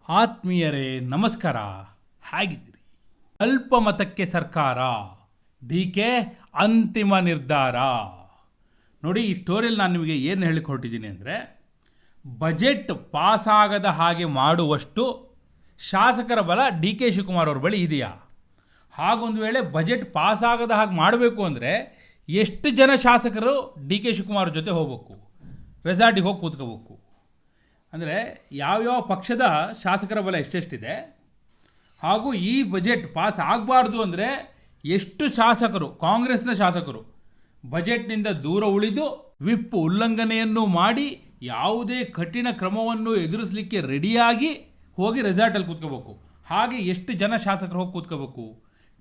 ಆತ್ಮೀಯರೇ ನಮಸ್ಕಾರ. ಹೇಗಿದ್ದೀರಿ? ಅಲ್ಪಮತಕ್ಕೆ ಸರ್ಕಾರ, ಡಿಕೆ ಅಂತಿಮ ನಿರ್ಧಾರ. ನೋಡಿ, ಈ ಸ್ಟೋರಿಯಲ್ಲಿ ನಾನು ನಿಮಗೆ ಏನು ಹೇಳಿಕ್ಕೆ ಹೊರಟಿದ್ದೀನಿ ಅಂದರೆ, ಬಜೆಟ್ ಪಾಸಾಗದ ಹಾಗೆ ಮಾಡುವಷ್ಟು ಶಾಸಕರ ಬಲ ಡಿ ಕೆ ಶಿವಕುಮಾರ್ ಅವ್ರ ಬಳಿ ಇದೆಯಾ? ಹಾಗೊಂದು ವೇಳೆ ಬಜೆಟ್ ಪಾಸಾಗದ ಹಾಗೆ ಮಾಡಬೇಕು ಅಂದರೆ ಎಷ್ಟು ಜನ ಶಾಸಕರು ಡಿ ಕೆ ಶಿವಕುಮಾರ್ ಜೊತೆ ಹೋಗಬೇಕು, ರೆಸಾರ್ಟಿಗೆ ಹೋಗಿ ಕೂತ್ಕೋಬೇಕು? ಅಂದರೆ ಯಾವ್ಯಾವ ಪಕ್ಷದ ಶಾಸಕರ ಬಲ ಎಷ್ಟೆಷ್ಟಿದೆ, ಹಾಗೂ ಈ ಬಜೆಟ್ ಪಾಸ್ ಆಗಬಾರ್ದು ಅಂದರೆ ಎಷ್ಟು ಶಾಸಕರು, ಕಾಂಗ್ರೆಸ್ನ ಶಾಸಕರು ಬಜೆಟ್ನಿಂದ ದೂರ ಉಳಿದು ವಿಪ್ ಉಲ್ಲಂಘನೆಯನ್ನು ಮಾಡಿ ಯಾವುದೇ ಕಠಿಣ ಕ್ರಮವನ್ನು ಎದುರಿಸಲಿಕ್ಕೆ ರೆಡಿಯಾಗಿ ಹೋಗಿ ರೆಸಾರ್ಟಲ್ಲಿ ಕೂತ್ಕೋಬೇಕು. ಹಾಗೆ ಎಷ್ಟು ಜನ ಶಾಸಕರು ಹೋಗಿ ಕೂತ್ಕೋಬೇಕು?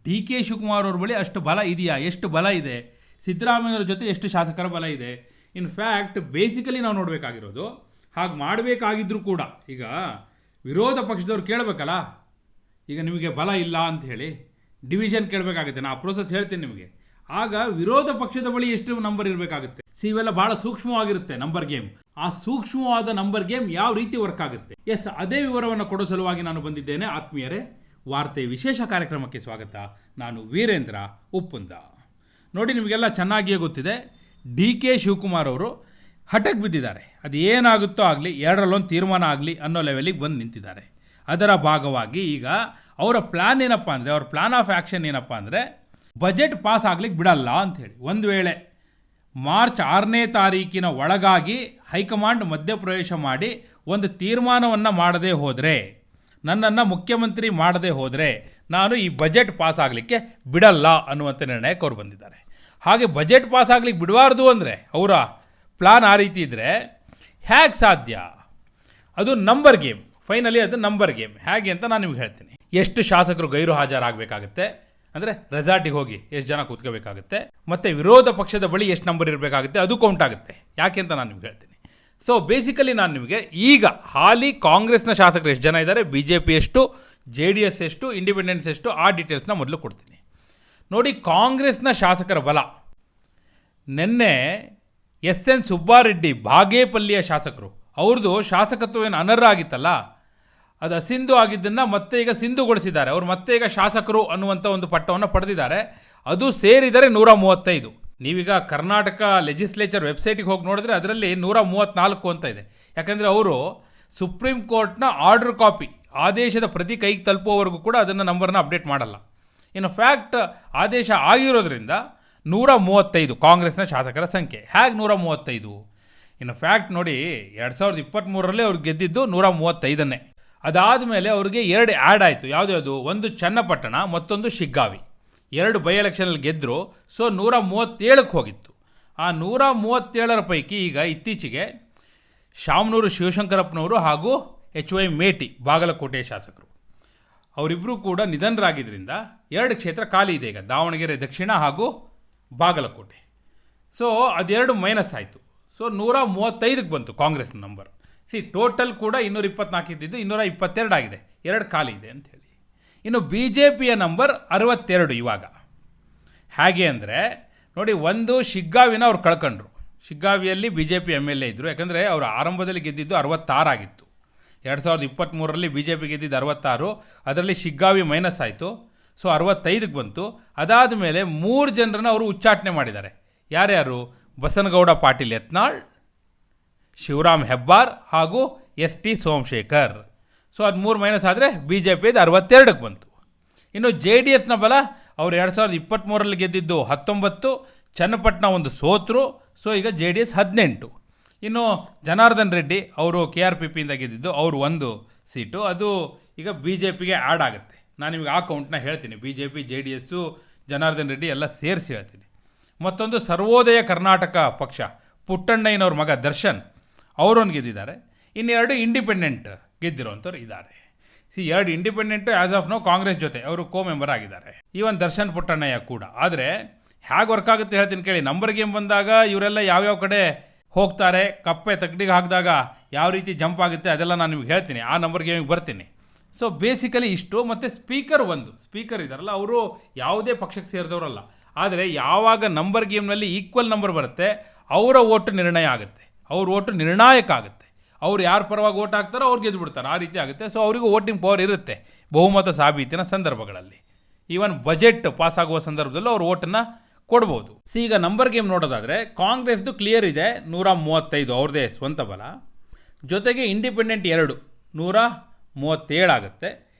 ಡಿ ಕೆ ಶಿವಕುಮಾರ್ ಅವ್ರ ಬಳಿ ಅಷ್ಟು ಬಲ ಇದೆಯಾ? ಎಷ್ಟು ಬಲ ಇದೆ? ಸಿದ್ದರಾಮಯ್ಯವ್ರ ಜೊತೆ ಎಷ್ಟು ಶಾಸಕರ ಬಲ ಇದೆ? ಇನ್ಫ್ಯಾಕ್ಟ್ ಬೇಸಿಕಲಿ ನಾವು ನೋಡಬೇಕಾಗಿರೋದು, ಹಾಗೆ ಮಾಡಬೇಕಾಗಿದ್ದರೂ ಕೂಡ ಈಗ ವಿರೋಧ ಪಕ್ಷದವ್ರು ಕೇಳಬೇಕಲ್ಲ, ಈಗ ನಿಮಗೆ ಬಲ ಇಲ್ಲ ಅಂತ ಹೇಳಿ ಡಿವಿಷನ್ ಕೇಳಬೇಕಾಗುತ್ತೆ. ನಾನು ಆ ಪ್ರೋಸೆಸ್ ಹೇಳ್ತೀನಿ ನಿಮಗೆ. ಆಗ ವಿರೋಧ ಪಕ್ಷದ ಬಳಿ ಎಷ್ಟು ನಂಬರ್ ಇರಬೇಕಾಗುತ್ತೆ? ಇವೆಲ್ಲ ಭಾಳ ಸೂಕ್ಷ್ಮವಾಗಿರುತ್ತೆ ನಂಬರ್ ಗೇಮ್. ಆ ಸೂಕ್ಷ್ಮವಾದ ನಂಬರ್ ಗೇಮ್ ಯಾವ ರೀತಿ ವರ್ಕ್ ಆಗುತ್ತೆ? ಎಸ್, ಅದೇ ವಿವರವನ್ನು ಕೊಡೋ ಸಲುವಾಗಿ ನಾನು ಬಂದಿದ್ದೇನೆ. ಆತ್ಮೀಯರೇ, ವಾರ್ತೆ ವಿಶೇಷ ಕಾರ್ಯಕ್ರಮಕ್ಕೆ ಸ್ವಾಗತ. ನಾನು ವೀರೇಂದ್ರ ಉಪ್ಪುಂದ. ನೋಡಿ, ನಿಮಗೆಲ್ಲ ಚೆನ್ನಾಗಿಯೇ ಗೊತ್ತಿದೆ, ಡಿ ಕೆ ಶಿವಕುಮಾರ್ ಅವರು ಹಠಕ್ಕೆ ಬಿದ್ದಿದ್ದಾರೆ. ಅದು ಏನಾಗುತ್ತೋ ಆಗಲಿ, ಎರಡರಲ್ಲೊಂದು ತೀರ್ಮಾನ ಆಗಲಿ ಅನ್ನೋ ಲೆವೆಲಿಗೆ ಬಂದು ನಿಂತಿದ್ದಾರೆ. ಅದರ ಭಾಗವಾಗಿ ಈಗ ಅವರ ಪ್ಲ್ಯಾನ್ ಏನಪ್ಪ ಅಂದರೆ, ಅವ್ರ ಪ್ಲ್ಯಾನ್ ಆಫ್ ಆ್ಯಕ್ಷನ್ ಏನಪ್ಪ ಅಂದರೆ, ಬಜೆಟ್ ಪಾಸ್ ಆಗ್ಲಿಕ್ಕೆ ಬಿಡಲ್ಲ ಅಂಥೇಳಿ. ಒಂದು ವೇಳೆ ಮಾರ್ಚ್ 6ನೇ ತಾರೀಕಿನ ಒಳಗಾಗಿ ಹೈಕಮಾಂಡ್ ಮಧ್ಯಪ್ರವೇಶ ಮಾಡಿ ಒಂದು ತೀರ್ಮಾನವನ್ನು ಮಾಡದೇ ಹೋದರೆ, ನನ್ನನ್ನು ಮುಖ್ಯಮಂತ್ರಿ ಮಾಡದೇ ಹೋದರೆ ನಾನು ಈ ಬಜೆಟ್ ಪಾಸ್ ಆಗಲಿಕ್ಕೆ ಬಿಡಲ್ಲ ಅನ್ನುವಂಥ ನಿರ್ಣಯಕ್ಕೆ ಅವ್ರು ಬಂದಿದ್ದಾರೆ. ಹಾಗೆ ಬಜೆಟ್ ಪಾಸ್ ಆಗ್ಲಿಕ್ಕೆ ಬಿಡಬಾರ್ದು ಅಂದರೆ ಅವರ ಪ್ಲಾನ್ ಆ ರೀತಿ ಇದ್ದರೆ ಹೇಗೆ ಸಾಧ್ಯ? ಅದು ನಂಬರ್ ಗೇಮ್. ಫೈನಲಿ ಅದು ನಂಬರ್ ಗೇಮ್. ಹೇಗೆ ಅಂತ ನಾನು ನಿಮ್ಗೆ ಹೇಳ್ತೀನಿ. ಎಷ್ಟು ಶಾಸಕರು ಗೈರು ಹಾಜರಾಗಬೇಕಾಗುತ್ತೆ ಅಂದರೆ ರೆಸಾರ್ಟಿಗೆ ಹೋಗಿ ಎಷ್ಟು ಜನ ಕೂತ್ಕೋಬೇಕಾಗುತ್ತೆ, ಮತ್ತು ವಿರೋಧ ಪಕ್ಷದ ಬಳಿ ಎಷ್ಟು ನಂಬರ್ ಇರಬೇಕಾಗುತ್ತೆ, ಅದು ಕೌಂಟ್ ಆಗುತ್ತೆ. ಯಾಕೆ ಅಂತ ನಾನು ನಿಮ್ಗೆ ಹೇಳ್ತೀನಿ. ಸೊ ಬೇಸಿಕಲಿ ನಾನು ನಿಮಗೆ ಈಗ ಹಾಲಿ ಕಾಂಗ್ರೆಸ್ನ ಶಾಸಕರು ಎಷ್ಟು ಜನ ಇದ್ದಾರೆ, ಬಿ ಜೆ ಪಿ ಎಷ್ಟು, ಜೆ ಡಿ ಎಸ್ ಎಷ್ಟು, ಇಂಡಿಪೆಂಡೆನ್ಸ್ ಎಷ್ಟು, ಆ ಡೀಟೇಲ್ಸ್ನ ಮೊದಲು ಕೊಡ್ತೀನಿ. ನೋಡಿ, ಕಾಂಗ್ರೆಸ್ನ ಶಾಸಕರ ಬಲ ನಿನ್ನೆ ಎಸ್ ಎನ್ ಸುಬ್ಬಾರೆಡ್ಡಿ, ಬಾಗೇಪಲ್ಲಿಯ ಶಾಸಕರು, ಅವ್ರದ್ದು ಶಾಸಕತ್ವ ಏನು ಅನರ್ಹ ಆಗಿತ್ತಲ್ಲ, ಅದು ಅಸಿಂಧು ಆಗಿದ್ದನ್ನು ಮತ್ತೆ ಈಗ ಸಿಂಧುಗೊಳಿಸಿದ್ದಾರೆ. ಅವರು ಮತ್ತೆ ಈಗ ಶಾಸಕರು ಅನ್ನುವಂಥ ಒಂದು ಪಟ್ಟವನ್ನು ಪಡೆದಿದ್ದಾರೆ. ಅದು ಸೇರಿದರೆ 135. ನೀವೀಗ ಕರ್ನಾಟಕ ಲೆಜಿಸ್ಲೇಚರ್ ವೆಬ್ಸೈಟಿಗೆ ಹೋಗಿ ನೋಡಿದ್ರೆ ಅದರಲ್ಲಿ 134 ಅಂತ ಇದೆ. ಯಾಕಂದರೆ ಅವರು ಸುಪ್ರೀಂ ಕೋರ್ಟ್ನ ಆರ್ಡರ್ ಕಾಪಿ, ಆದೇಶದ ಪ್ರತಿ ಕೈಗೆ ತಲುಪುವವರೆಗೂ ಕೂಡ ಅದನ್ನು ನಂಬರ್ನ ಅಪ್ಡೇಟ್ ಮಾಡಲ್ಲ. ಇನ್ನು ಫ್ಯಾಕ್ಟ್ ಆದೇಶ ಆಗಿರೋದ್ರಿಂದ 135 ಕಾಂಗ್ರೆಸ್ನ ಶಾಸಕರ ಸಂಖ್ಯೆ. ಹೇಗೆ 135? ಇನ್ನು ಫ್ಯಾಕ್ಟ್ ನೋಡಿ, 2023ರಲ್ಲಿ ಅವ್ರು ಗೆದ್ದಿದ್ದು 135ನೇ. ಅದಾದಮೇಲೆ ಅವ್ರಿಗೆ 2 ಆ್ಯಡ್ ಆಯಿತು. ಯಾವುದ್ಯಾವುದು? ಒಂದು ಚನ್ನಪಟ್ಟಣ, ಮತ್ತೊಂದು ಶಿಗ್ಗಾವಿ. 2 ಬೈ ಎಲೆಕ್ಷನಲ್ಲಿ ಗೆದ್ದರು. ಸೊ 137ಕ್ಕೆ ಹೋಗಿತ್ತು. ಆ 137ರ ಪೈಕಿ ಈಗ ಇತ್ತೀಚೆಗೆ ಶಾಮನೂರು ಶಿವಶಂಕರಪ್ಪನವರು ಹಾಗೂ HY ಮೇಟಿ, ಬಾಗಲಕೋಟೆಯ ಶಾಸಕರು, ಅವರಿಬ್ಬರೂ ಕೂಡ ನಿಧನರಾಗಿದ್ದರಿಂದ 2 ಕ್ಷೇತ್ರ ಖಾಲಿ ಇದೆ ಈಗ, ದಾವಣಗೆರೆ ದಕ್ಷಿಣ ಹಾಗೂ ಬಾಗಲಕೋಟೆ. ಸೊ ಅದೆರಡು ಮೈನಸ್ ಆಯಿತು. ಸೊ 135ಕ್ಕೆ ಬಂತು ಕಾಂಗ್ರೆಸ್ನ ನಂಬರ್. ಟೋಟಲ್ ಕೂಡ 224 ಇದ್ದಿದ್ದು 222 ಆಗಿದೆ, 2 ಖಾಲಿ ಇದೆ ಅಂಥೇಳಿ. ಇನ್ನು ಬಿ ಜೆ ಪಿಯ ನಂಬರ್ 62 ಇವಾಗ. ಹೇಗೆ ಅಂದರೆ ನೋಡಿ, ಒಂದು ಶಿಗ್ಗಾವಿನ ಅವ್ರು ಕಳ್ಕೊಂಡ್ರು. ಶಿಗ್ಗಾವಿಯಲ್ಲಿ ಬಿ ಜೆ ಪಿ MLA ಇದ್ದರು. ಯಾಕಂದರೆ ಅವರು ಆರಂಭದಲ್ಲಿ ಗೆದ್ದಿದ್ದು 66 ಆಗಿತ್ತು. 2023ರಲ್ಲಿ ಬಿ ಜೆ ಪಿ ಗೆದ್ದಿದ್ದು 66, ಅದರಲ್ಲಿ ಶಿಗ್ಗಾವಿ ಮೈನಸ್ ಆಯಿತು. ಸೊ 65ಕ್ಕೆ ಬಂತು. ಅದಾದ ಮೇಲೆ 3 ಜನರನ್ನು ಅವರು ಉಚ್ಚಾಟನೆ ಮಾಡಿದ್ದಾರೆ. ಯಾರ್ಯಾರು? ಬಸನಗೌಡ ಪಾಟೀಲ್ ಯತ್ನಾಳ್, ಶಿವರಾಮ್ ಹೆಬ್ಬಾರ್ ಹಾಗೂ ST ಸೋಮಶೇಖರ್. ಸೊ ಅದು 3 ಮೈನಸ್ ಆದರೆ ಬಿ ಜೆ ಪಿದು 62ಕ್ಕೆ ಬಂತು. ಇನ್ನು ಜೆ ಡಿ ಎಸ್ನ ಬಲ, ಅವರು 2023ರಲ್ಲಿ ಗೆದ್ದಿದ್ದು 19, ಚನ್ನಪಟ್ಟಣ ಒಂದು ಸೋತರು. ಸೊ ಈಗ ಜೆ ಡಿ ಎಸ್ 18. ಇನ್ನು ಜನಾರ್ದನ್ ರೆಡ್ಡಿ ಅವರು KRPPಯಿಂದ ಗೆದ್ದಿದ್ದು, ಅವರು 1 ಸೀಟು. ಅದು ಈಗ ಬಿ ಜೆ ಪಿಗೆ ಆ್ಯಡ್ ಆಗುತ್ತೆ. ನಾನು ನಿಮಗೆ ಆ ಕೌಂಟ್ನ ಹೇಳ್ತೀನಿ. B J P, J D S, Janardhan Reddy ಎಲ್ಲ ಸೇರಿಸಿ ಹೇಳ್ತೀನಿ. ಮತ್ತೊಂದು ಸರ್ವೋದಯ ಕರ್ನಾಟಕ ಪಕ್ಷ, ಪುಟ್ಟಣ್ಣಯ್ಯನವ್ರ ಮಗ ದರ್ಶನ್, ಅವರೊಂದು ಗೆದ್ದಿದ್ದಾರೆ. ಇನ್ನೆರಡು ಇಂಡಿಪೆಂಡೆಂಟ್ ಗೆದ್ದಿರೋಂಥವ್ರು ಇದ್ದಾರೆ. 2 independent as of now Congress ಜೊತೆ ಅವರು ಮೆಂಬರ್ ಆಗಿದ್ದಾರೆ. ಈವನ್ ದರ್ಶನ್ ಪುಟ್ಟಣ್ಣಯ್ಯ ಕೂಡ. ಆದರೆ ಹೇಗೆ ವರ್ಕ್ ಆಗುತ್ತೆ ಹೇಳ್ತೀನಿ ಕೇಳಿ. ನಂಬರ್ ಗೇಮ್ ಬಂದಾಗ ಇವರೆಲ್ಲ ಯಾವ್ಯಾವ ಕಡೆ ಹೋಗ್ತಾರೆ, ಕಪ್ಪೆ ತಗಡಿಗೆ ಹಾಕಿದಾಗ ಯಾವ ರೀತಿ ಜಂಪ್ ಆಗುತ್ತೆ ಅದೆಲ್ಲ ನಾನು ನಿಮ್ಗೆ ಹೇಳ್ತೀನಿ. ಆ ನಂಬರ್ ಗೇಮಿಗೆ ಬರ್ತೀನಿ. ಸೊ ಬೇಸಿಕಲಿ ಇಷ್ಟು. ಮತ್ತು ಸ್ಪೀಕರ್ ಇದ್ದಾರಲ್ಲ, ಅವರು ಯಾವುದೇ ಪಕ್ಷಕ್ಕೆ ಸೇರಿದವರಲ್ಲ. ಆದರೆ ಯಾವಾಗ ನಂಬರ್ ಗೇಮ್ನಲ್ಲಿ ಈಕ್ವಲ್ ನಂಬರ್ ಬರುತ್ತೆ, ಅವರ ಓಟು ನಿರ್ಣಯ ಆಗುತ್ತೆ, ಅವ್ರ ಓಟು ನಿರ್ಣಾಯಕ ಆಗುತ್ತೆ. ಅವ್ರು ಯಾರ ಪರವಾಗಿ ಓಟ್ ಹಾಕ್ತಾರೋ ಅವ್ರು ಗೆದ್ದುಬಿಡ್ತಾರೆ, ಆ ರೀತಿ ಆಗುತ್ತೆ. ಸೊ ಅವರಿಗೂ ವೋಟಿಂಗ್ ಪವರ್ ಇರುತ್ತೆ ಬಹುಮತ ಸಾಬೀತಿನ ಸಂದರ್ಭಗಳಲ್ಲಿ. ಈವನ್ ಬಜೆಟ್ ಪಾಸ್ ಆಗುವ ಸಂದರ್ಭದಲ್ಲೂ ಅವ್ರು ಓಟನ್ನು ಕೊಡ್ಬೋದು. ಈಗ ನಂಬರ್ ಗೇಮ್ ನೋಡೋದಾದರೆ ಕಾಂಗ್ರೆಸ್ದು ಕ್ಲಿಯರ್ ಇದೆ 135 ಅವ್ರದ್ದೇ ಸ್ವಂತ ಬಲ, ಜೊತೆಗೆ ಇಂಡಿಪೆಂಡೆಂಟ್ 2 137 ಆಗುತ್ತೆ,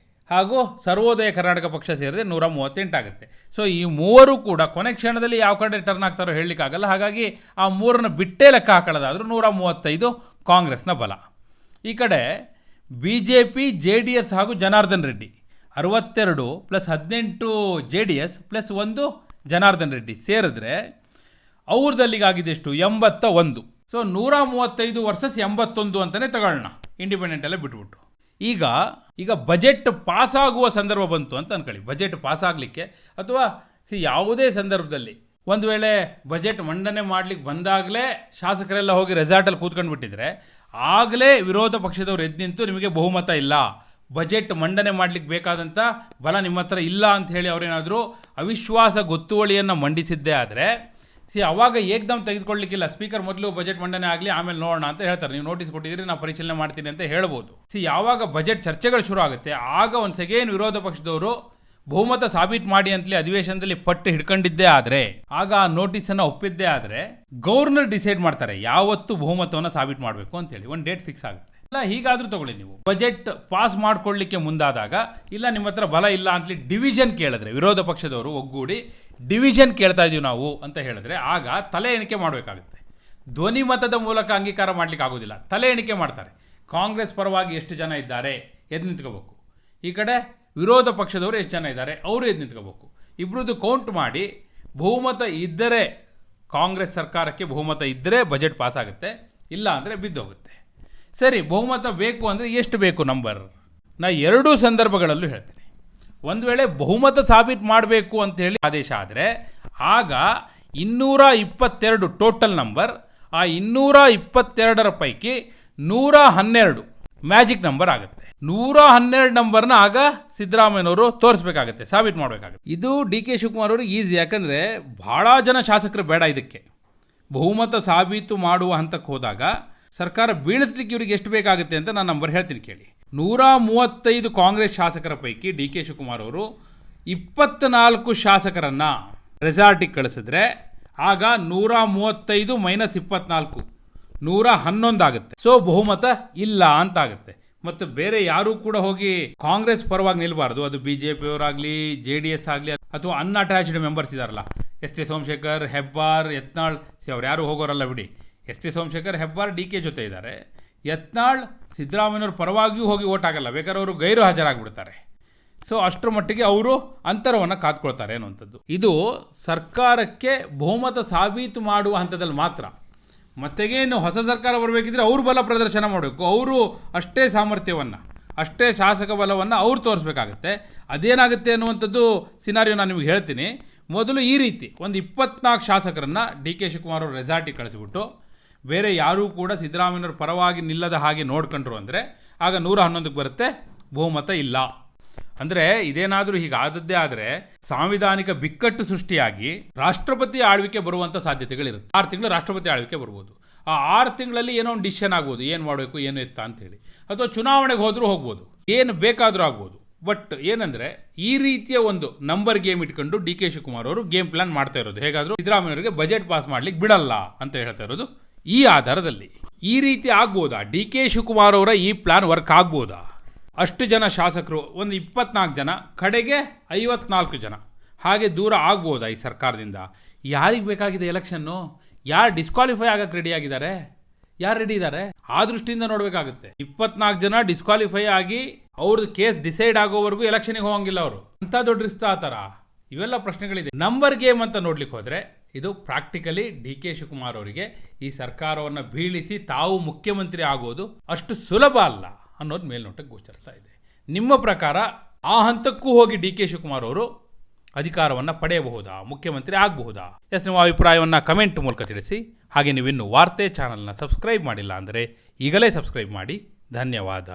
ಹಾಗೂ ಸರ್ವೋದಯ ಕರ್ನಾಟಕ ಪಕ್ಷ ಸೇರಿದೆ 138 ಆಗುತ್ತೆ. ಸೊ ಈ ಮೂವರು ಕೂಡ ಕೊನೆ ಕ್ಷಣದಲ್ಲಿ ಯಾವ ಕಡೆ ಟರ್ನ್ ಆಗ್ತಾರೋ ಹೇಳಲಿಕ್ಕಾಗಲ್ಲ. ಹಾಗಾಗಿ ಆ ಮೂರನ್ನು ಬಿಟ್ಟೇ ಲೆಕ್ಕ ಹಾಕೊಳ್ಳೋದಾದರೂ 135 ಕಾಂಗ್ರೆಸ್ನ ಬಲ. ಈ ಕಡೆ BJP JDS ಹಾಗೂ ಜನಾರ್ದನ್ ರೆಡ್ಡಿ 62 + 18 JDS + 1 ಜನಾರ್ದನ್ ರೆಡ್ಡಿ ಸೇರಿದ್ರೆ ಅವ್ರದಲ್ಲಿಗಾಗಿದೆಷ್ಟು 81. ಸೊ 135 ವರ್ಸಸ್ 81 ಅಂತಲೇ ತಗೊಳ್ಳೋಣ, ಇಂಡಿಪೆಂಡೆಂಟ್ ಎಲ್ಲ ಬಿಟ್ಬಿಟ್ಟು. ಈಗ ಬಜೆಟ್ ಪಾಸ್ ಆಗುವ ಸಂದರ್ಭ ಬಂತು ಅಂತ ಅನ್ಕೊಳ್ಳಿ. ಬಜೆಟ್ ಪಾಸ್ ಆಗಲಿಕ್ಕೆ ಅಥವಾ ಯಾವುದೇ ಸಂದರ್ಭದಲ್ಲಿ ಒಂದು ವೇಳೆ ಬಜೆಟ್ ಮಂಡನೆ ಮಾಡಲಿಕ್ಕೆ ಬಂದಾಗಲೇ ಶಾಸಕರೆಲ್ಲ ಹೋಗಿ ರೆಸಾರ್ಟಲ್ಲಿ ಕೂತ್ಕೊಂಡು ಬಿಟ್ಟಿದ್ರೆ ಆಗಲೇ ವಿರೋಧ ಪಕ್ಷದವ್ರು ಎದ್ದು ನಿಂತು ನಿಮಗೆ ಬಹುಮತ ಇಲ್ಲ, ಬಜೆಟ್ ಮಂಡನೆ ಮಾಡಲಿಕ್ಕೆ ಬೇಕಾದಂಥ ಬಲ ನಿಮ್ಮ ಹತ್ರ ಇಲ್ಲ ಅಂತ ಹೇಳಿ ಅವರೇನಾದರೂ ಅವಿಶ್ವಾಸ ಗೊತ್ತುವಳಿಯನ್ನು ಮಂಡಿಸಿದ್ದೇ ಆದರೆ ಅವಾಗ ಏಕ್ದಮ್ ತೆಗೆದುಕೊಳ್ಳಲಿಕ್ಕಿಲ್ಲ. ಸ್ಪೀಕರ್ ಮೊದಲು ಬಜೆಟ್ ಮಂಡನೆ ಆಗಲಿ ಆಮೇಲೆ ನೋಡೋಣ ಅಂತ ಹೇಳ್ತಾರೆ. ನೀವು ನೋಟಿಸ್ ಕೊಟ್ಟಿದ್ದೀರಿ, ನಾನು ಪರಿಶೀಲನೆ ಮಾಡ್ತೀನಿ ಅಂತ ಹೇಳ್ಬೋದು. ಯಾವಾಗ ಬಜೆಟ್ ಚರ್ಚೆಗಳು ಶುರು ಆಗುತ್ತೆ ಆಗ ಒಂದು ಸೆಕೆಂಡ್ ವಿರೋಧ ಪಕ್ಷದವರು ಬಹುಮತ ಸಾಬೀತು ಮಾಡಿ ಅಂತಲೇ ಅಧಿವೇಶನದಲ್ಲಿ ಪಟ್ಟು ಹಿಡ್ಕೊಂಡಿದ್ದೇ ಆದರೆ, ಆಗ ಆ ನೋಟಿಸನ್ನು ಒಪ್ಪಿದ್ದೇ ಆದರೆ ಗವರ್ನರ್ ಡಿಸೈಡ್ ಮಾಡ್ತಾರೆ ಯಾವತ್ತು ಬಹುಮತವನ್ನು ಸಾಬೀತು ಮಾಡಬೇಕು ಅಂತೇಳಿ. ಒಂದು ಡೇಟ್ ಫಿಕ್ಸ್ ಆಗುತ್ತೆ. ಇಲ್ಲ ಹೀಗಾದರೂ ತಗೊಳ್ಳಿ, ನೀವು ಬಜೆಟ್ ಪಾಸ್ ಮಾಡ್ಕೊಳ್ಳಿಕ್ಕೆ ಮುಂದಾದಾಗ ಇಲ್ಲ ನಿಮ್ಮ ಹತ್ರ ಬಲ ಇಲ್ಲ ಅಂತಲಿ ಡಿವಿಷನ್ ಕೇಳಿದ್ರೆ, ವಿರೋಧ ಪಕ್ಷದವರು ಒಗ್ಗೂಡಿ ಡಿವಿಷನ್ ಕೇಳ್ತಾ ಇದೀವಿ ನಾವು ಅಂತ ಹೇಳಿದ್ರೆ ಆಗ ತಲೆ ಎಣಿಕೆ ಮಾಡಬೇಕಾಗುತ್ತೆ. ಧ್ವನಿ ಮತದ ಮೂಲಕ ಅಂಗೀಕಾರ ಮಾಡಲಿಕ್ಕೆ ಆಗೋದಿಲ್ಲ, ತಲೆ ಎಣಿಕೆ ಮಾಡ್ತಾರೆ. ಕಾಂಗ್ರೆಸ್ ಪರವಾಗಿ ಎಷ್ಟು ಜನ ಇದ್ದಾರೆ ಎದ್ದು ನಿಂತ್ಕೋಬೇಕು, ಈ ಕಡೆ ವಿರೋಧ ಪಕ್ಷದವರು ಎಷ್ಟು ಜನ ಇದ್ದಾರೆ ಅವರು ಎದ್ದು ನಿಂತ್ಕೋಬೇಕು. ಇಬ್ಬರದ್ದು ಕೌಂಟ್ ಮಾಡಿ ಬಹುಮತ ಇದ್ದರೆ ಕಾಂಗ್ರೆಸ್ ಸರ್ಕಾರಕ್ಕೆ ಬಹುಮತ ಇದ್ದರೆ ಬಜೆಟ್ ಪಾಸ್ ಆಗುತ್ತೆ, ಇಲ್ಲ ಅಂದರೆ ಬಿದ್ದೋಗುತ್ತೆ. ಸರಿ, ಬಹುಮತ ಬೇಕು ಅಂದರೆ ಎಷ್ಟು ಬೇಕು ನಂಬರ್? ನಾ ಎರಡೂ ಸಂದರ್ಭಗಳಲ್ಲೂ ಹೇಳ್ತೀನಿ. ಒಂದು ವೇಳೆ ಬಹುಮತ ಸಾಬೀತು ಮಾಡಬೇಕು ಅಂತೇಳಿ ಆದೇಶ ಆದರೆ ಆಗ 222 ಟೋಟಲ್ ನಂಬರ್. ಆ 222 ಪೈಕಿ 112 ಮ್ಯಾಜಿಕ್ ನಂಬರ್ ಆಗುತ್ತೆ. 112 ನಂಬರ್ನ ಆಗ ಸಿದ್ದರಾಮಯ್ಯನವರು ತೋರಿಸ್ಬೇಕಾಗತ್ತೆ, ಸಾಬೀತು ಮಾಡಬೇಕಾಗುತ್ತೆ. ಇದು DK ಶಿವಕುಮಾರ್ ಅವರು ಈಸಿ, ಯಾಕಂದರೆ ಭಾಳ ಜನ ಶಾಸಕರು ಬೇಡ ಇದಕ್ಕೆ. ಬಹುಮತ ಸಾಬೀತು ಮಾಡುವ ಹಂತಕ್ಕೆ ಹೋದಾಗ ಸರ್ಕಾರ ಬೀಳಿಸ್ಲಿಕ್ಕೆ ಇವರಿಗೆ ಎಷ್ಟು ಬೇಕಾಗುತ್ತೆ ಅಂತ ನಾನು ನಂಬರ್ ಹೇಳ್ತೀನಿ ಕೇಳಿ. 135 ಕಾಂಗ್ರೆಸ್ ಶಾಸಕರ ಪೈಕಿ DK ಶಿವಕುಮಾರ್ ಅವರು 24 ಶಾಸಕರನ್ನು ರೆಸಾರ್ಟಿಗೆ ಕಳಿಸಿದ್ರೆ ಆಗ 135 - 24 111 ಆಗುತ್ತೆ. ಸೊ ಬಹುಮತ ಇಲ್ಲ ಅಂತ ಆಗುತ್ತೆ. ಮತ್ತು ಬೇರೆ ಯಾರೂ ಕೂಡ ಹೋಗಿ ಕಾಂಗ್ರೆಸ್ ಪರವಾಗಿ ನಿಲ್ಬಾರ್ದು. ಅದು BJP ಅವರಾಗಲಿ JDS ಆಗಲಿ ಅಥವಾ ಅನ್ಅಟ್ಯಾಚ್ಡ್ ಮೆಂಬರ್ಸ್ ಇದಾರಲ್ಲ, ಎಸ್ ಟಿ ಸೋಮಶೇಖರ್, ಹೆಬ್ಬಾರ್, ಯತ್ನಾಳ್, ಅವ್ರು ಯಾರು ಹೋಗೋರಲ್ಲ ಬಿಡಿ. S T Somashekar, Hebbar DK ಜೊತೆ ಇದ್ದಾರೆ. ಯತ್ನಾಳ್ ಸಿದ್ದರಾಮಯ್ಯವ್ರ ಪರವಾಗಿಯೂ ಹೋಗಿ ಓಟ್ ಆಗಲ್ಲ, ಬೇಕಾದ್ರೆ ಅವರು ಗೈರು ಹಾಜರಾಗ್ಬಿಡ್ತಾರೆ. ಸೊ ಅಷ್ಟರ ಮಟ್ಟಿಗೆ ಅವರು ಅಂತರವನ್ನು ಕಾದ್ಕೊಳ್ತಾರೆ ಅನ್ನುವಂಥದ್ದು. ಇದು ಸರ್ಕಾರಕ್ಕೆ ಬಹುಮತ ಸಾಬೀತು ಮಾಡುವ ಹಂತದಲ್ಲಿ ಮಾತ್ರ. ಮತ್ತೆಗೇನು ಹೊಸ ಸರ್ಕಾರ ಬರಬೇಕಿದ್ರೆ ಅವರು ಬಲ ಪ್ರದರ್ಶನ ಮಾಡಬೇಕು, ಅವರು ಅಷ್ಟೇ ಸಾಮರ್ಥ್ಯವನ್ನು, ಅಷ್ಟೇ ಶಾಸಕ ಬಲವನ್ನು ಅವ್ರು ತೋರಿಸ್ಬೇಕಾಗತ್ತೆ. ಅದೇನಾಗುತ್ತೆ ಅನ್ನುವಂಥದ್ದು ಸಿನಾರಿಯೋ ನಾನು ನಿಮಗೆ ಹೇಳ್ತೀನಿ. ಮೊದಲು ಈ ರೀತಿ ಒಂದು 24 ಶಾಸಕರನ್ನು DK ಶಿವಕುಮಾರ್ ಅವರು ರೆಸಾರ್ಟಿಗೆ ಕಳಿಸಿಬಿಟ್ಟು ಬೇರೆ ಯಾರೂ ಕೂಡ ಸಿದ್ದರಾಮಯ್ಯವ್ರ ಪರವಾಗಿ ನಿಲ್ಲದ ಹಾಗೆ ನೋಡ್ಕೊಂಡ್ರು ಅಂದರೆ ಆಗ 111ಕ್ಕೆ ಬರುತ್ತೆ, ಬಹುಮತ ಇಲ್ಲ. ಅಂದರೆ ಇದೇನಾದರೂ ಹೀಗಾದದ್ದೇ ಆದರೆ ಸಾಂವಿಧಾನಿಕ ಬಿಕ್ಕಟ್ಟು ಸೃಷ್ಟಿಯಾಗಿ ರಾಷ್ಟ್ರಪತಿ ಆಳ್ವಿಕೆ ಬರುವಂಥ ಸಾಧ್ಯತೆಗಳಿರುತ್ತೆ. 6 ತಿಂಗಳು ರಾಷ್ಟ್ರಪತಿ ಆಳ್ವಿಕೆ ಬರ್ಬೋದು. ಆ 6 ತಿಂಗಳಲ್ಲಿ ಏನೋ ಒಂದು ಡಿಸಿಷನ್ ಆಗ್ಬೋದು, ಏನು ಮಾಡಬೇಕು ಏನು ಎತ್ತ ಅಂತೇಳಿ, ಅಥವಾ ಚುನಾವಣೆಗೆ ಹೋದರೂ ಹೋಗ್ಬೋದು, ಏನು ಬೇಕಾದರೂ ಆಗ್ಬೋದು. ಬಟ್ ಏನಂದರೆ ಈ ರೀತಿಯ ಒಂದು ನಂಬರ್ ಗೇಮ್ ಇಟ್ಕೊಂಡು DK ಶಿವಕುಮಾರ್ ಅವರು ಗೇಮ್ ಪ್ಲಾನ್ ಮಾಡ್ತಾ ಇರೋದು. ಹೇಗಾದರೂ ಸಿದ್ದರಾಮಯ್ಯವ್ರಿಗೆ ಬಜೆಟ್ ಪಾಸ್ ಮಾಡ್ಲಿಕ್ಕೆ ಬಿಡಲ್ಲ ಅಂತ ಹೇಳ್ತಾ ಇರೋದು ಈ ಆಧಾರದಲ್ಲಿ. ಈ ರೀತಿ ಆಗ್ಬೋದಾ? DK ಶಿವಕುಮಾರ್ ಅವರ ಈ ಪ್ಲಾನ್ ವರ್ಕ್ ಆಗ್ಬೋದಾ? ಅಷ್ಟು ಜನ ಶಾಸಕರು, ಒಂದು 24 ಜನ, ಕಡೆಗೆ 54 ಜನ, ಹಾಗೆ ದೂರ ಆಗ್ಬೋದಾ ಈ ಸರ್ಕಾರದಿಂದ? ಯಾರಿಗೆ ಬೇಕಾಗಿದೆ ಎಲೆಕ್ಷನ್ನು? ಯಾರು ಡಿಸ್ಕ್ವಾಲಿಫೈ ಆಗಕ್ಕೆ ರೆಡಿ ಆಗಿದ್ದಾರೆ? ಯಾರು ರೆಡಿ ಇದ್ದಾರೆ? ಆ ದೃಷ್ಟಿಯಿಂದ ನೋಡಬೇಕಾಗುತ್ತೆ. 24 ಜನ ಡಿಸ್ಕ್ವಾಲಿಫೈ ಆಗಿ ಅವ್ರದ್ದು ಕೇಸ್ ಡಿಸೈಡ್ ಆಗೋವರೆಗೂ ಎಲೆಕ್ಷನ್ಗೆ ಹೋಗಂಗಿಲ್ಲ ಅವರು. ಅಂಥ ದೊಡ್ಡ ರಿಸ್ಕ್ ಆ ಥರ ಇವೆಲ್ಲ ಪ್ರಶ್ನೆಗಳಿದೆ. ನಂಬರ್ ಗೇಮ್ ಅಂತ ನೋಡ್ಲಿಕ್ಕೆ ಹೋದರೆ ಇದು ಪ್ರಾಕ್ಟಿಕಲಿ DK ಶಿವಕುಮಾರ್ ಅವರಿಗೆ ಈ ಸರ್ಕಾರವನ್ನು ಬೀಳಿಸಿ ತಾವು ಮುಖ್ಯಮಂತ್ರಿ ಆಗೋದು ಅಷ್ಟು ಸುಲಭ ಅಲ್ಲ ಅನ್ನೋದು ಮೇಲ್ನೋಟಕ್ಕೆ ಗೋಚರಿಸ್ತಾ ಇದೆ. ನಿಮ್ಮ ಪ್ರಕಾರ ಆ ಹಂತಕ್ಕೂ ಹೋಗಿ DK ಶಿವಕುಮಾರ್ ಅವರು ಅಧಿಕಾರವನ್ನು ಪಡೆಯಬಹುದಾ, ಮುಖ್ಯಮಂತ್ರಿ ಆಗಬಹುದಾ? ನಿಮ್ಮ ಅಭಿಪ್ರಾಯವನ್ನು ಕಮೆಂಟ್ ಮೂಲಕ ತಿಳಿಸಿ. ಹಾಗೆ ನೀವಿನ್ನು ವಾರ್ತೆ ಚಾನಲ್ನ ಸಬ್ಸ್ಕ್ರೈಬ್ ಮಾಡಿಲ್ಲ ಅಂದರೆ ಈಗಲೇ ಸಬ್ಸ್ಕ್ರೈಬ್ ಮಾಡಿ. ಧನ್ಯವಾದ.